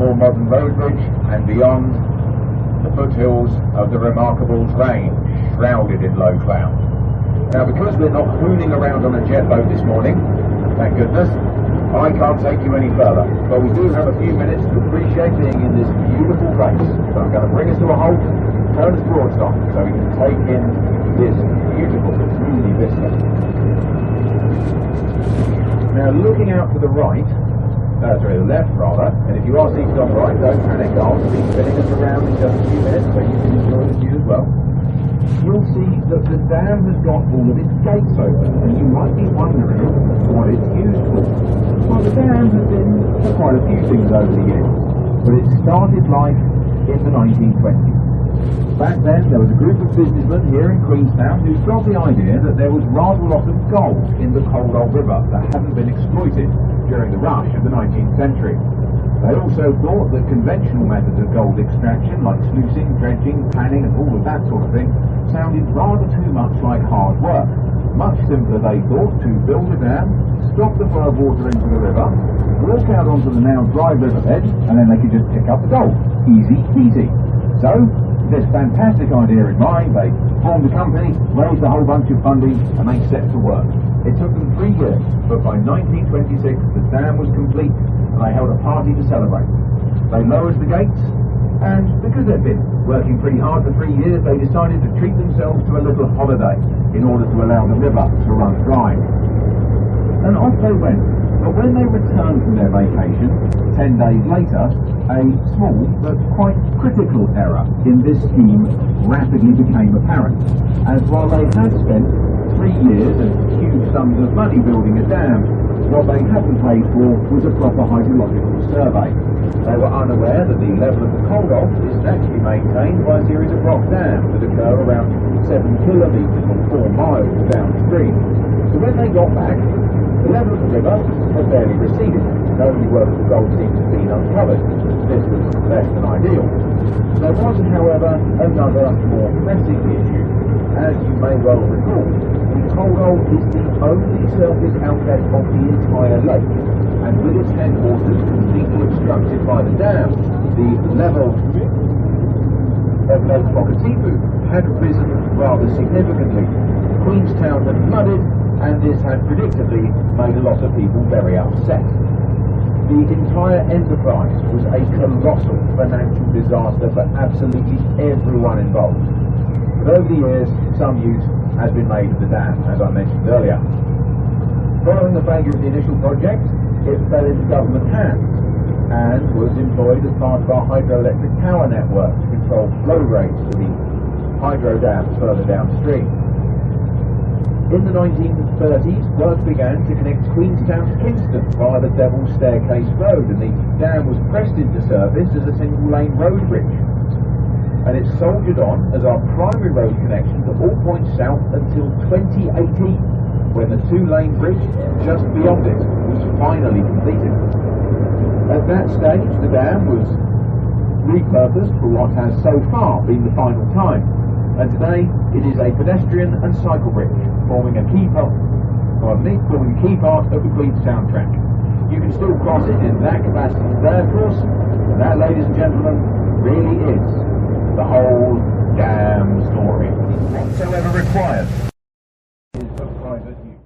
more modern road bridge, and beyond, the foothills of the remarkable Range, shrouded in low cloud. Now, because we're not hooning around on a jet boat this morning, thank goodness, I can't take you any further, but we do have a few minutes to appreciate being in this beautiful place. So I'm going to bring us to a halt, turn us broadside, so we can take in this beautiful, moony vista. Now, looking out to the right, sorry, the left rather, and if you are seated on the right, don't panic, I'll be spinning us around in just a few minutes, so you can enjoy the view as well. You'll see that the dam has got all of its gates open, and you might be wondering what it's used for. Well, the dam has been for quite a few things over the years, but it started life in the 1920s. Back then, there was a group of businessmen here in Queenstown who got the idea that there was rather a lot of gold in the Cold Old River that hadn't been exploited during the rush of the 19th century. They also thought that conventional methods of gold extraction, like sluicing, dredging, panning, and all of that sort of thing, sounded rather too much like hard work. Much simpler, they thought, to build a dam, stop the flow of water into the river, walk out onto the now dry riverbed, and then they could just pick up the gold. Easy peasy. So, with this fantastic idea in mind, they formed a company, raised a whole bunch of funding, and they set to work. It took them 3 years, but by 1926 the dam was complete, and they held a party to celebrate. They lowered the gates, and because they'd been working pretty hard for 3 years, they decided to treat themselves to a little holiday in order to allow the river to run dry. And off they went. But when they returned from their vacation, 10 days later, a small but quite critical error in this scheme rapidly became apparent, as while they had spent 3 years and huge sums of money building a dam, what they hadn't paid for was a proper hydrological survey. They were unaware that the level of the Cold Old is naturally maintained by a series of rock dams that occur around 7 kilometres or 4 miles downstream. So when they got back, the level of the river had barely receded, and only where the gold seemed to have been uncovered. This was less than ideal. There was, however, another more pressing issue. As you may well recall, the Cold Old is the only surface outlet of the entire lake, and with its headwaters completely obstructed by the dam, the level of Lake Whakatipu had risen rather significantly. Queenstown had flooded, and this had predictably made a lot of people very upset. The entire enterprise was a colossal financial disaster for absolutely everyone involved. But over the years, some use has been made of the dam, as I mentioned earlier. Following the failure of the initial project, it fell into government hands and was employed as part of our hydroelectric power network to control flow rates to the hydro dams further downstream. In the 1930s, work began to connect Queenstown to Kingston via the Devil's Staircase Road, and the dam was pressed into service as a single-lane road bridge. And it soldiered on as our primary road connection to all points south until 2018, when the two-lane bridge just beyond it was finally completed. At that stage, the dam was repurposed for what has so far been the final time, and today it is a pedestrian and cycle bridge, forming a key part of the Queenstown track. You can still cross it in that capacity today, of course, and that, ladies and gentlemen, really is the whole damn story. Whatsoever required is for private use.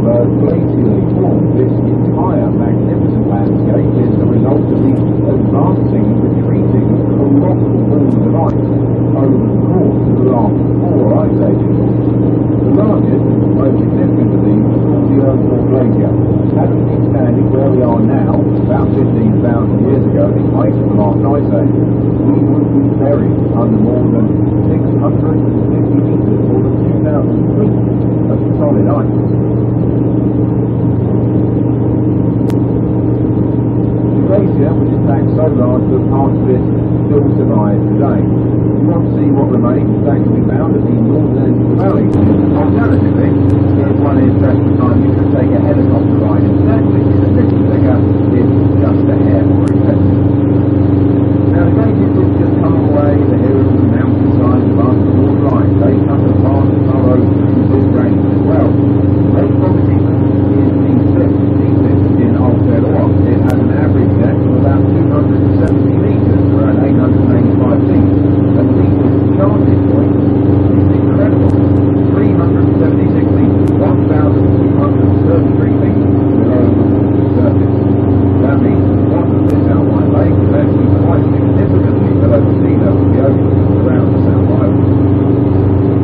glacially formed. This entire magnificent landscape is the result of the advancing and retreating of colossal balls of ice over the course of the last 4 ice ages. The largest, most significant of these was called the Reko Glacier. Had we been standing where we are now, about 15,000 years ago, at the height of the last ice age, we would be buried under more than 650 meters, more than 2,000 feet of solid ice. The glacier was in fact so large that parts of it still survive today. If you want to see what remains, that can be found at the northern end of the valley. Alternatively, if one is pressed for time, you can take a helicopter ride instead, which is a little bigger, it's just a hair more expensive. Now the glaciers didn't just come away the hills and mountainsides above the water line. They cut a vast furrow through this range as well. Lake Whakatipu is the deepest in Aotearoa. It has an average depth of about 270 metres, around 885 feet. And the charting point is incredible. 376 metres, 1,233 feet below the surface. That means the bottom of this outlying lake is actually quite significantly below the sea level of the ocean around the South Island.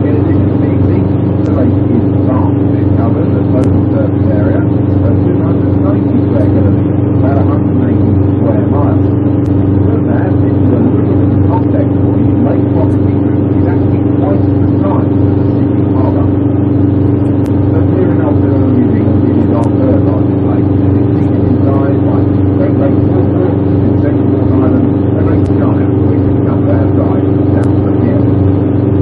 In addition to being deep, the lake is vast. It covers a total surface area of 290 square kilometres, about 180 square miles. Put that into a little bit of context for you, Lake Whakatipu is actually twice the size of the Sydney Harbour. So here in Aotearoa, New Zealand, it is our third largest lake. It is exceeded in size by Great Lake Tuturau in Central North Island and Lake China, which is come down drive down from here.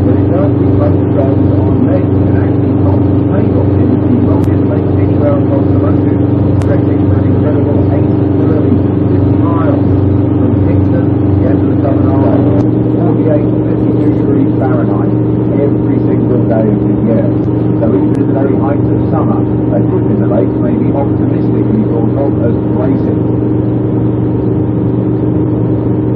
But it does reflect the goals on legs and actually tops the table. It is the longest lake anywhere across the ocean, stretching an incredible 850 miles from Kingston to the end of the Southern Island, 48 to 52 degrees Fahrenheit every single day of the year. So even in the very height of summer, a dip in the lake may be optimistically thought of as bracing.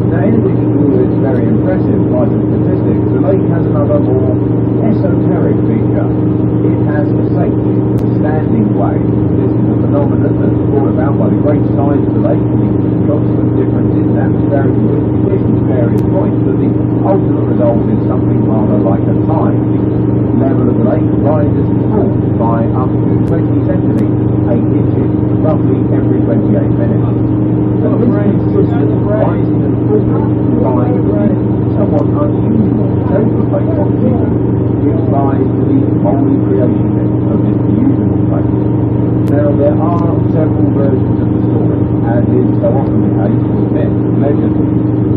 Now, in addition to all its very impressive vital statistics, the lake has another more esoteric feature. It has a safety, standing wave. This is a phenomenon that's brought about by the great size of the lake and the constant differences in atmospheric and wind conditions at various points, but the ultimate result is something rather like a tide. The level of the lake rises and falls by up to 20 centimetres, 8 inches, roughly every 28 minutes. So this consistent rising and falling by a somewhat unusual shape of Lake Whakatipu gives rise to the Māori creation myth of this beautiful place. Now, there are several versions of the story, as is so often the case with myth and legend,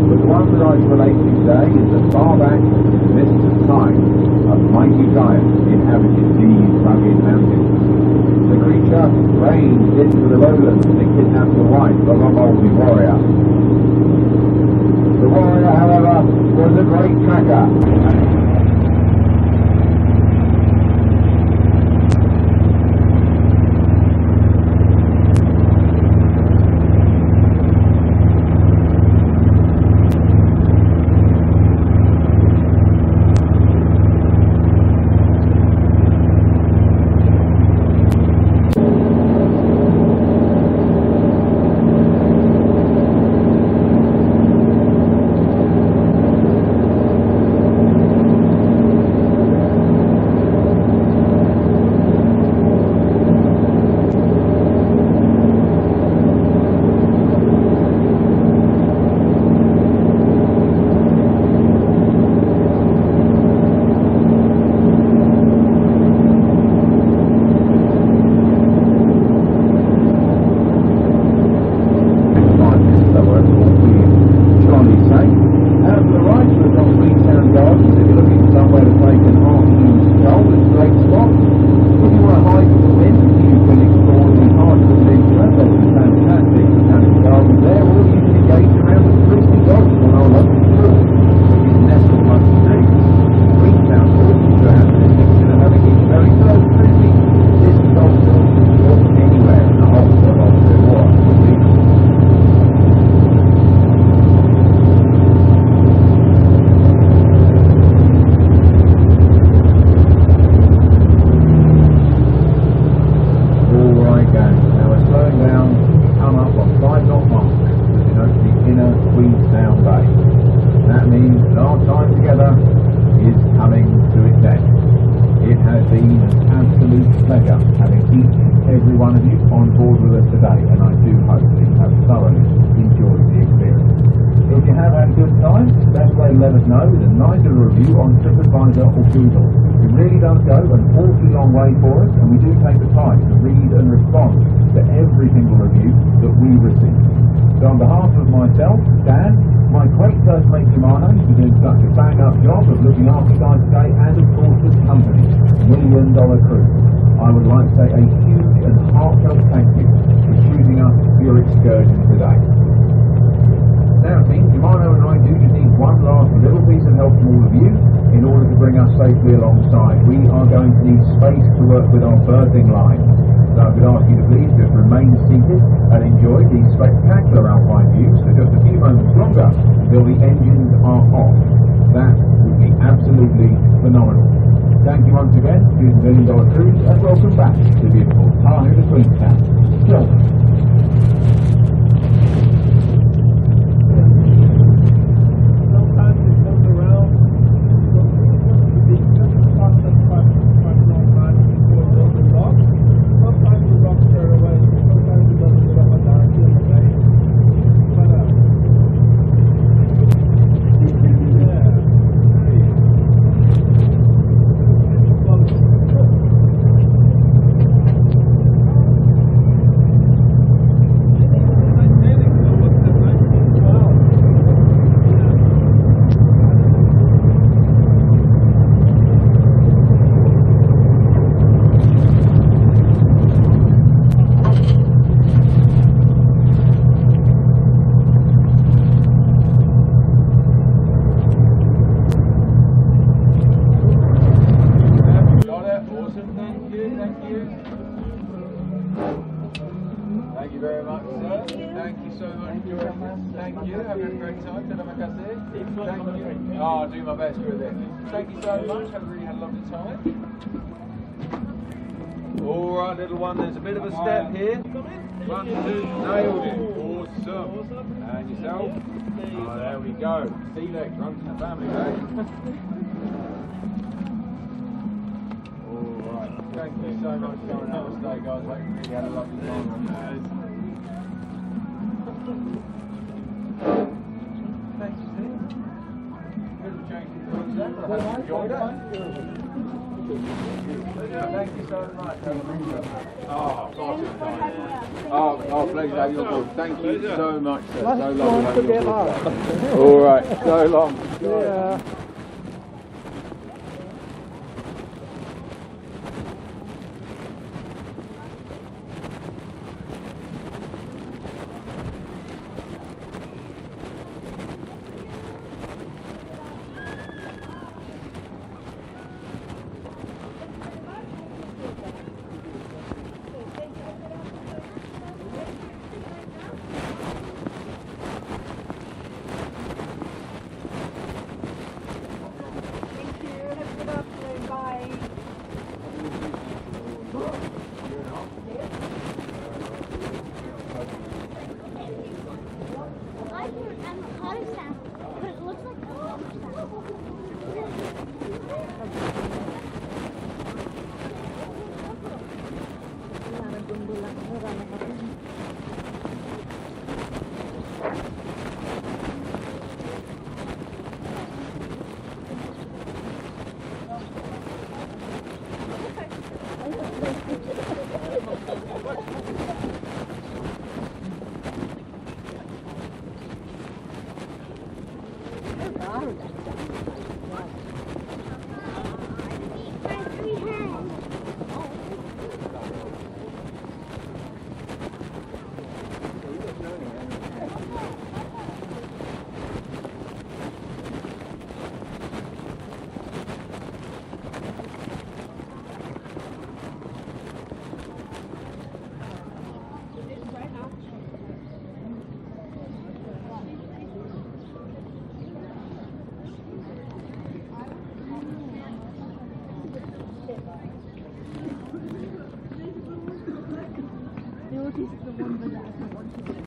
but the one that I shall relate to today is that far back in the mists of time, a mighty giant inhabited these rugged mountains. The creature ranged into the lowlands to kidnap the wife of a Māori warrior. The warrior, however, was a great tracker. right again. Now we're slowing down to come up on 5 knot mark, which denotes the inner Queenstown Bay. That means that our time together is coming to its end. It has been an absolute pleasure having each and every one of you on board with us today, and I do hope that you have thoroughly enjoyed the experience. If you have had a good time, the best way to let us know is a nice little review on TripAdvisor or Google. It really does go an awfully long way for us, and we do take the time to read and respond to every single review that we receive. So on behalf of myself, Dan, my great first mate Jemano, who's doing such a bang-up job of looking after you guys today, and of course the company, $1 Million Cruise, I would like to say a huge and heartfelt thank you for choosing us for your excursion today. Now team, Jemano and I do just need one last little piece of help from all of you in order to bring us safely alongside. We are going to need space to work with our berthing line. So I could ask you to please just remain seated and enjoy the spectacular alpine views for just a few moments longer until the engines are off. That would be absolutely phenomenal. Thank you once again to the $1 Million Cruise, and welcome back to the beautiful Tahu to Queenstown. I'll do my best with it. Thank you so much. Have really had a lovely time. All right, little one. There's a bit of a step here. 1, 2, nailed it. Awesome. And yourself. Oh, there we go. C-legs runs in the family, right? All right. Thank you so much for coming out today, guys. I really had a lovely time. Thanks, Steve. Enjoyed it. Thank you so much. Oh, far too kind. Oh, pleasure to have you on board. Thank you so much, sir. So lovely to have you on board. All right, so long. Yeah. This is the one that I want to